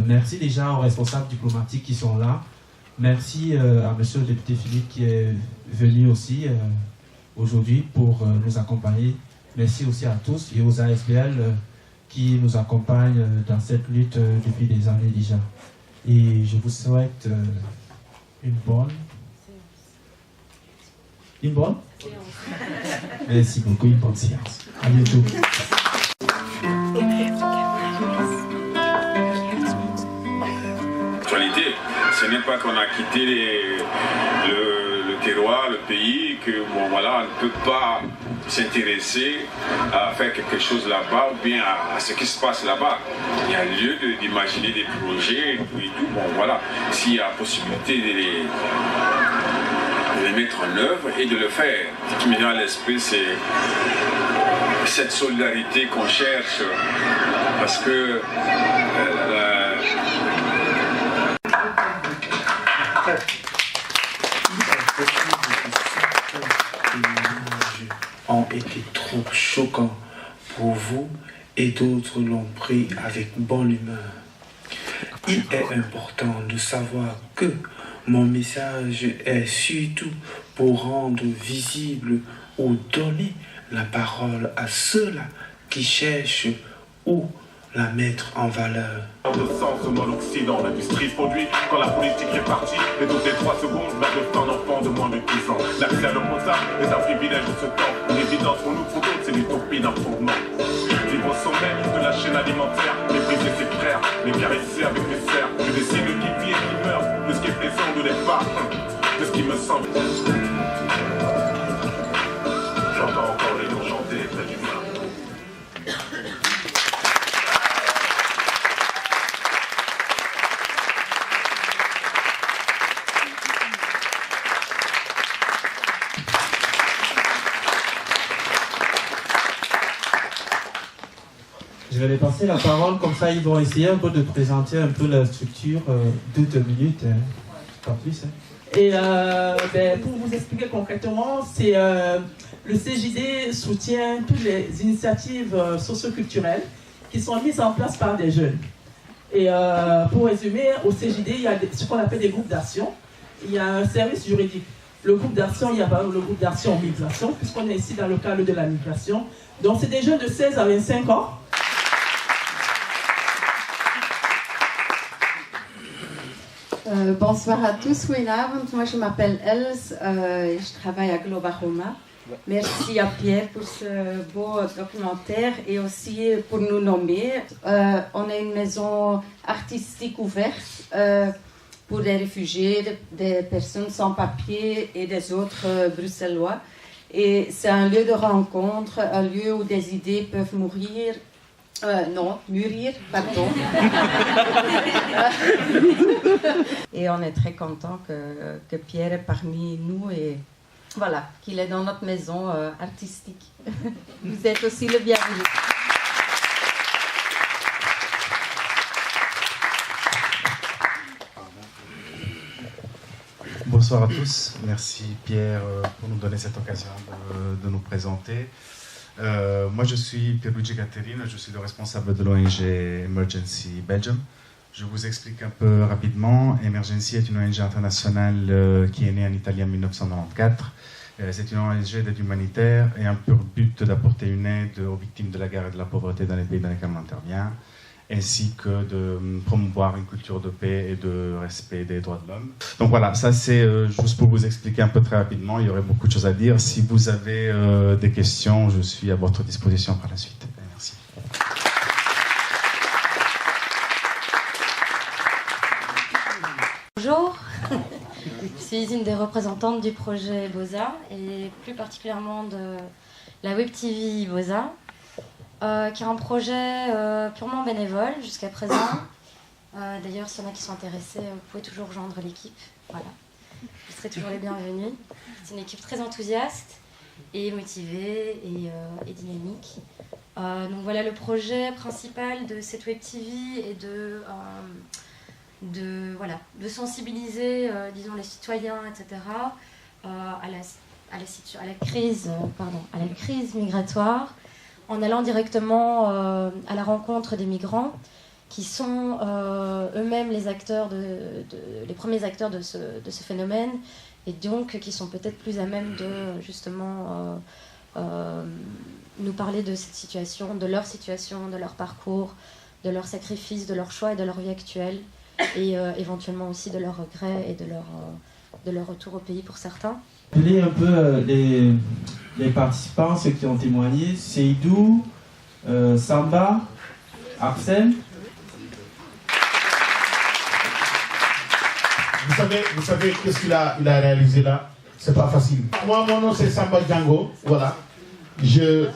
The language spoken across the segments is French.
Merci déjà aux responsables diplomatiques qui sont là. Merci à monsieur le député Philippe qui est venu aussi aujourd'hui pour nous accompagner. Merci aussi à tous et aux ASBL qui nous accompagnent dans cette lutte depuis des années déjà. Et je vous souhaite une bonne Merci beaucoup, une bonne séance. À bientôt. Ce n'est pas qu'on a quitté le terroir, le pays, que bon, voilà, on ne peut pas s'intéresser à faire quelque chose là-bas ou bien à ce qui se passe là-bas. Il y a lieu d'imaginer des projets et tout. Bon, voilà, s'il y a possibilité de les mettre en œuvre et de le faire. Ce qui me vient à l'esprit, c'est cette solidarité qu'on cherche parce que ont été trop choquants pour vous et d'autres l'ont pris avec bonne humeur. Il est important de savoir que mon message est surtout pour rendre visible ou donner la parole à ceux-là qui cherchent où la mettre en valeur. De sens au l'Occident, l'industrie produit quand la politique est partie. Et toutes les 3 secondes, meurt d'un enfant de moins de 10 ans. L'accès à l'eau potable est un privilège de ce temps. Une évidence pour nous, pour d'autres, c'est l'utopie d'un fondement. Vivre au sommet de la chaîne alimentaire, mépriser ses frères, les caresser avec les serres. Je décide qui vit et qui meurt, de ce qui est plaisant de départ, de ce qui me semble. J'entends encore les lions chanter près du mar. Je vais les passer la parole, comme ça ils vont essayer un peu de présenter un peu la structure, 2 minutes, pas plus. Et pour vous expliquer concrètement, c'est le CJD soutient toutes les initiatives socioculturelles qui sont mises en place par des jeunes. Et pour résumer, au CJD, il y a ce qu'on appelle des groupes d'action. Il y a un service juridique. Le groupe d'action, il y a par exemple le groupe d'action migration, puisqu'on est ici dans le cadre de la migration. Donc c'est des jeunes de 16 à 25 ans. Bonsoir à tous, goedenavond. Moi je m'appelle Els, je travaille à Globa Roma. Merci à Pierre pour ce beau documentaire et aussi pour nous nommer. On est une maison artistique ouverte pour des réfugiés, des personnes sans papier et des autres bruxellois. Et c'est un lieu de rencontre, un lieu où des idées peuvent mûrir, pardon. Et on est très content que Pierre est parmi nous et voilà, qu'il est dans notre maison artistique. Vous êtes aussi le bienvenu. Bonsoir à tous. Merci Pierre pour nous donner cette occasion de nous présenter. Moi je suis Pierluigi Gatterino, je suis le responsable de l'ONG Emergency Belgium. Je vous explique un peu rapidement. Emergency est une ONG internationale qui est née en Italie en 1994. C'est une ONG d'aide humanitaire et un pur but d'apporter une aide aux victimes de la guerre et de la pauvreté dans les pays dans lesquels on intervient, ainsi que de promouvoir une culture de paix et de respect des droits de l'homme. Donc voilà, ça c'est juste pour vous expliquer un peu très rapidement. Il y aurait beaucoup de choses à dire. Si vous avez des questions, je suis à votre disposition par la suite. Merci. Bonjour, je suis une des représentantes du projet Boza et plus particulièrement de la Web TV Boza, qui est un projet purement bénévole jusqu'à présent. D'ailleurs, s'il y en a qui sont intéressés, vous pouvez toujours rejoindre l'équipe. Voilà. Vous serez toujours les bienvenus. C'est une équipe très enthousiaste et motivée et dynamique. Donc voilà, le projet principal de cette Web TV est de sensibiliser disons, les citoyens, etc., à la crise migratoire, en allant directement à la rencontre des migrants qui sont eux-mêmes les premiers acteurs de ce phénomène, et donc qui sont peut-être plus à même de justement nous parler de cette situation, de leur parcours, de leurs sacrifices, de leurs choix et de leur vie actuelle, et éventuellement aussi de leurs regrets et de leur retour au pays pour certains. Appeler un peu les participants, ceux qui ont témoigné: Seydou, Samba, Arsène. Vous savez qu'est-ce qu'il a réalisé là? C'est pas facile. Moi, mon nom c'est Samba Django, voilà. Je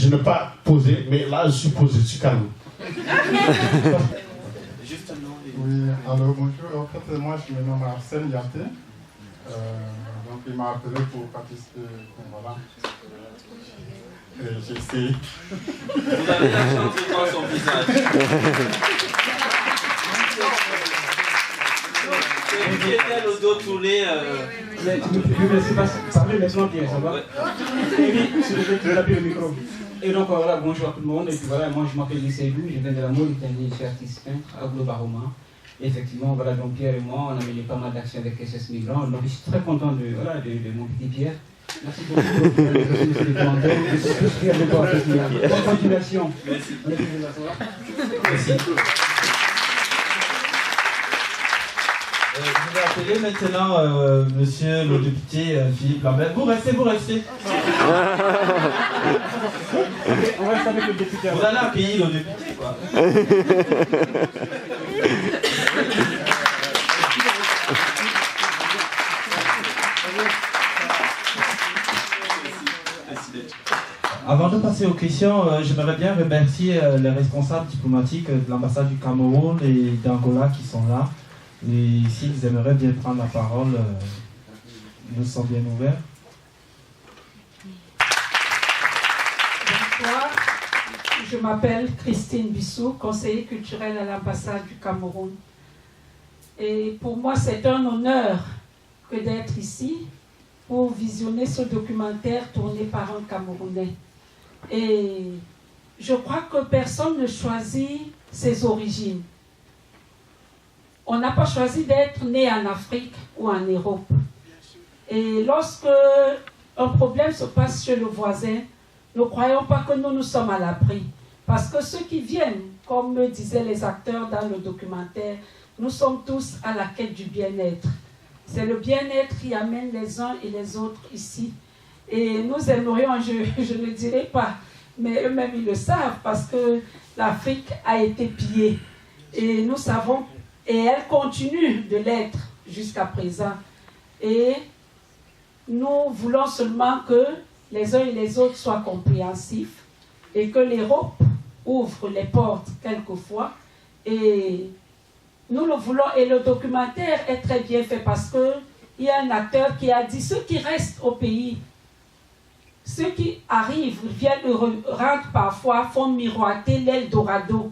n'ai pas posé, mais là je suis posé, je suis calme. Oui, alors bonjour. En fait, moi je me nomme Arsène Yaté. Donc il m'a appelé pour participer. Voilà. Et j'ai essayé. Vous avez la chance de voir son visage. Qui était le dos tourné. Merci, parlez maintenant bien, ça va? Oui, je vais le micro. Et donc voilà, bonjour à tout le monde. Et puis voilà, moi je m'appelle Seydou, je viens de la Mauritanie, je suis artiste peintre à Globaroma. Effectivement, voilà, donc Pierre et moi, on a mené pas mal d'actions avec SS Migrants. Donc je suis très content de mon petit Pierre. Merci beaucoup pour les commentaires. Je suis plus fier de toi. Bonne continuation. Merci. Merci. Je vais appeler maintenant monsieur le député Philippe Lambert. Vous restez. On reste avec le député. Vous allez accueillir le député, quoi. Avant de passer aux questions, j'aimerais bien remercier les responsables diplomatiques de l'ambassade du Cameroun et d'Angola qui sont là. Et s'ils aimeraient bien prendre la parole, nous sommes bien ouverts. Bonsoir, je m'appelle Christine Bissou, conseillère culturelle à l'ambassade du Cameroun. Et pour moi, c'est un honneur que d'être ici pour visionner ce documentaire tourné par un Camerounais. Et je crois que personne ne choisit ses origines. On n'a pas choisi d'être né en Afrique ou en Europe. Et lorsque un problème se passe chez le voisin, ne croyons pas que nous sommes à l'abri. Parce que ceux qui viennent, comme me disaient les acteurs dans le documentaire, nous sommes tous à la quête du bien-être. C'est le bien-être qui amène les uns et les autres ici. Et nous aimerions, je ne dirai pas, mais eux-mêmes ils le savent, parce que l'Afrique a été pillée. Et nous savons, et elle continue de l'être jusqu'à présent. Et nous voulons seulement que les uns et les autres soient compréhensifs et que l'Europe ouvre les portes quelquefois. Et nous le voulons, et le documentaire est très bien fait parce qu'il y a un acteur qui a dit ceux qui restent au pays, ceux qui arrivent, viennent, rentrent parfois, font miroiter l'Eldorado.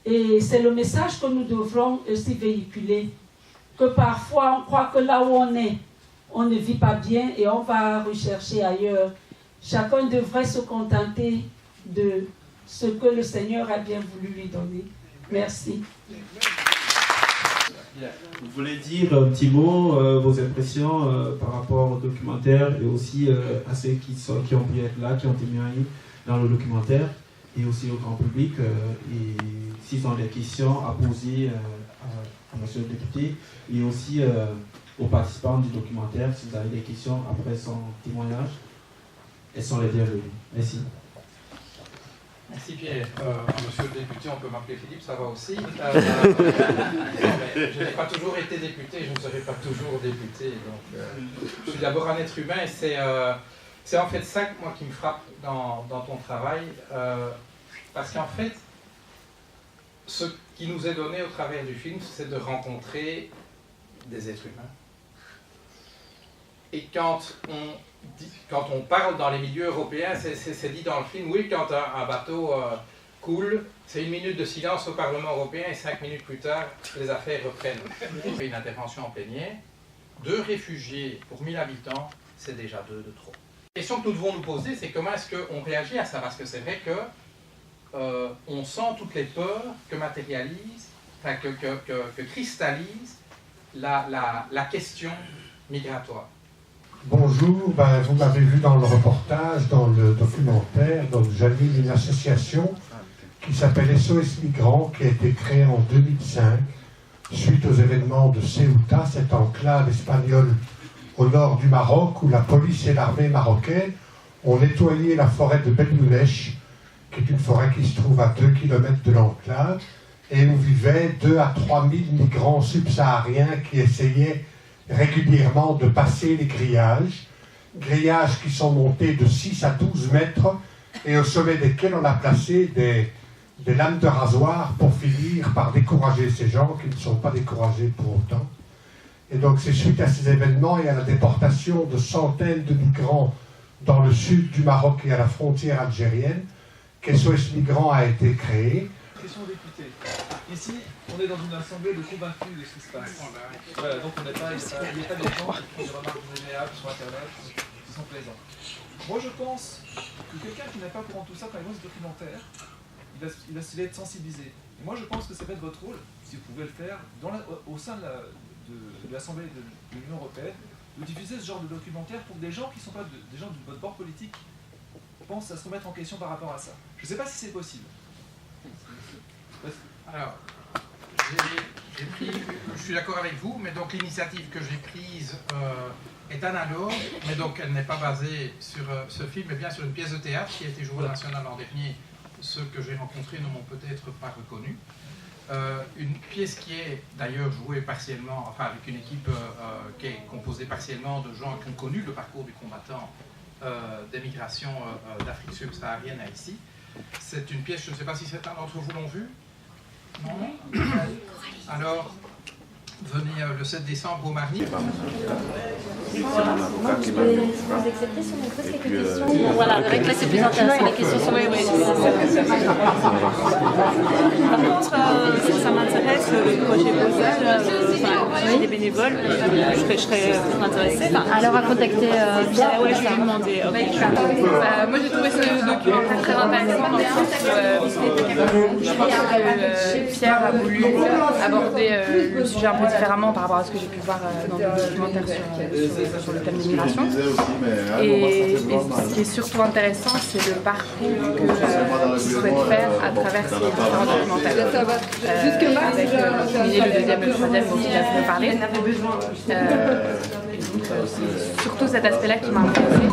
Et c'est le message que nous devrons aussi véhiculer. Que parfois on croit que là où on est, on ne vit pas bien et on va rechercher ailleurs. Chacun devrait se contenter de ce que le Seigneur a bien voulu lui donner. Merci. Vous voulez dire un petit mot, vos impressions par rapport au documentaire et aussi à ceux qui ont pu être là, qui ont témoigné dans le documentaire et aussi au grand public. Et s'ils ont des questions à poser à monsieur le député et aussi aux participants du documentaire, si vous avez des questions après son témoignage, elles sont les bienvenues. Merci. Merci Pierre. Monsieur le député, on peut m'appeler Philippe, ça va aussi. Non, mais je n'ai pas toujours été député, je ne serai pas toujours député. Donc, je suis d'abord un être humain et c'est en fait ça moi, qui me frappe dans ton travail. Parce qu'en fait, ce qui nous est donné au travers du film, c'est de rencontrer des êtres humains. Et quand on parle dans les milieux européens, c'est dit dans le film, oui, quand un bateau coule, c'est 1 minute de silence au Parlement européen et 5 minutes plus tard, les affaires reprennent. Une intervention en plénière, 2 réfugiés pour 1000 habitants, c'est déjà 2 de trop. La question que nous devons nous poser, c'est comment est-ce qu'on réagit à ça? Parce que c'est vrai que on sent toutes les peurs que matérialise, enfin, que cristallise la question migratoire. Bonjour, vous m'avez vu dans le reportage, dans le documentaire, donc j'anime une association qui s'appelle SOS Migrants, qui a été créée en 2005, suite aux événements de Ceuta, cette enclave espagnole au nord du Maroc, où la police et l'armée marocaine ont nettoyé la forêt de Ben Younesh, qui est une forêt qui se trouve à 2 km de l'enclave, et où vivaient 2 à 3 000 migrants subsahariens qui essayaient régulièrement de passer les grillages qui sont montés de 6 à 12 mètres et au sommet desquels on a placé des lames de rasoir pour finir par décourager ces gens qui ne sont pas découragés pour autant. Et donc c'est suite à ces événements et à la déportation de centaines de migrants dans le sud du Maroc et à la frontière algérienne qu'SOS Migrants a été créé. Question au député. Ici, on est dans une assemblée de convaincus de ce qui se passe. Voilà, donc il n'y a pas des gens qui font des remarques désagréables sur Internet, qui sont plaisants. Moi, je pense que quelqu'un qui n'a pas courant tout ça, quand il voit ce documentaire, il va être sensibilisé. Et moi, je pense que ça va être votre rôle, si vous pouvez le faire, au sein de l'Assemblée de l'Union européenne, de diffuser ce genre de documentaire pour que des gens qui ne sont pas des gens de votre bord politique pensent à se remettre en question par rapport à ça. Je ne sais pas si c'est possible. Alors, je suis d'accord avec vous, mais donc l'initiative que j'ai prise est analogue, mais donc elle n'est pas basée sur ce film, mais bien sur une pièce de théâtre qui a été jouée au National l'an dernier. Ceux que j'ai rencontrés ne m'ont peut-être pas reconnu. Une pièce qui est d'ailleurs jouée partiellement, enfin avec une équipe qui est composée partiellement de gens qui ont connu le parcours du combattant des migrations d'Afrique subsaharienne à ici. C'est une pièce, je ne sais pas si certains d'entre vous l'ont vue. Non. Alors, venez le 7 décembre au Marny. Je vais vous accepter si on me pose quelques questions. Voilà, avec là c'est plus intéressant, les questions sont... Oui. Par contre, ça m'intéresse, le projet Boza, j'ai des bénévoles, je serais intéressée. Alors à contacter Pierre. Ouais, je vais lui demander. Moi j'ai trouvé ce documentaire très intéressant. Je pense que Pierre a voulu aborder le sujet un peu différemment par rapport à ce que j'ai pu voir dans le documentaire sur le thème de l'immigration. Et ce qui est surtout intéressant, c'est le parcours qu'il souhaite faire à travers ces différents documentaires. Avec le premier, le deuxième, le troisième dont il a pu me parler. Surtout cet aspect-là qui m'a intéressé.